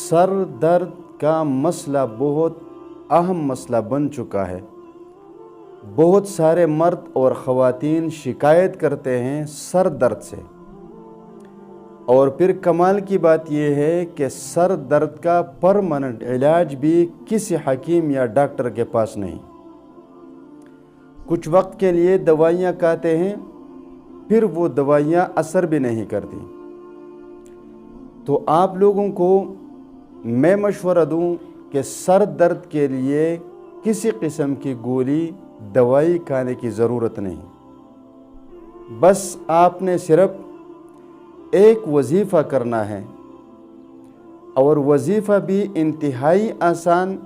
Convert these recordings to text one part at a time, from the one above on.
سر درد کا مسئلہ بہت اہم مسئلہ بن چکا ہے۔ بہت سارے مرد اور خواتین شکایت کرتے ہیں سر درد سے، اور پھر کمال کی بات یہ ہے کہ سر درد کا پرماننٹ علاج بھی کسی حکیم یا ڈاکٹر کے پاس نہیں۔ کچھ وقت کے لیے دوائیاں کھاتے ہیں، پھر وہ دوائیاں اثر بھی نہیں کرتی۔ تو آپ لوگوں کو میں مشورہ دوں کہ سر درد کے لیے کسی قسم کی گولی دوائی کھانے کی ضرورت نہیں۔ بس آپ نے صرف ایک وظیفہ کرنا ہے، اور وظیفہ بھی انتہائی آسان،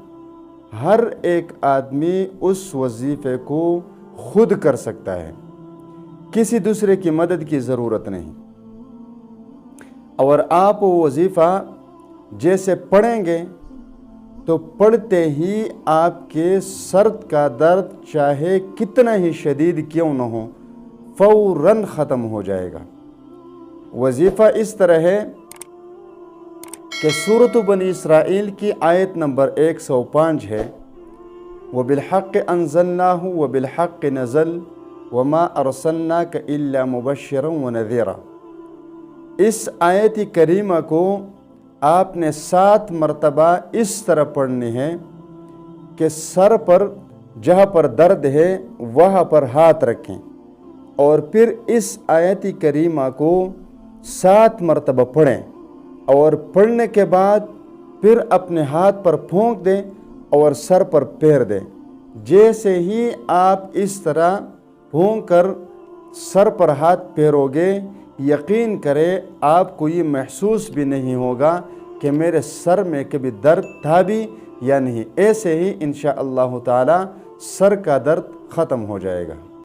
ہر ایک آدمی اس وظیفے کو خود کر سکتا ہے، کسی دوسرے کی مدد کی ضرورت نہیں۔ اور آپ وہ وظیفہ جیسے پڑھیں گے تو پڑھتے ہی آپ کے سر کا درد چاہے کتنا ہی شدید کیوں نہ ہو فوراً ختم ہو جائے گا۔ وظیفہ اس طرح ہے کہ سورۃ بنی اسرائیل کی آیت نمبر 105 ہے، وَبِالْحَقِّ أَنزَلْنَاهُ وَبِالْحَقِّ نَزَلَ وَمَا أَرْسَلْنَاكَ إِلَّا مُبَشِّرًا وَنَذِيرًا۔ اس آیت کریمہ کو آپ نے 7 مرتبہ اس طرح پڑھنی ہے کہ سر پر جہاں پر درد ہے وہاں پر ہاتھ رکھیں، اور پھر اس آیت کریمہ کو 7 مرتبہ پڑھیں، اور پڑھنے کے بعد پھر اپنے ہاتھ پر پھونک دیں اور سر پر پھیر دیں۔ جیسے ہی آپ اس طرح پھونک کر سر پر ہاتھ پھیرو گے، یقین کرے آپ کو یہ محسوس بھی نہیں ہوگا کہ میرے سر میں کبھی درد تھا بھی یا نہیں۔ ایسے ہی انشاءاللہ تعالی سر کا درد ختم ہو جائے گا۔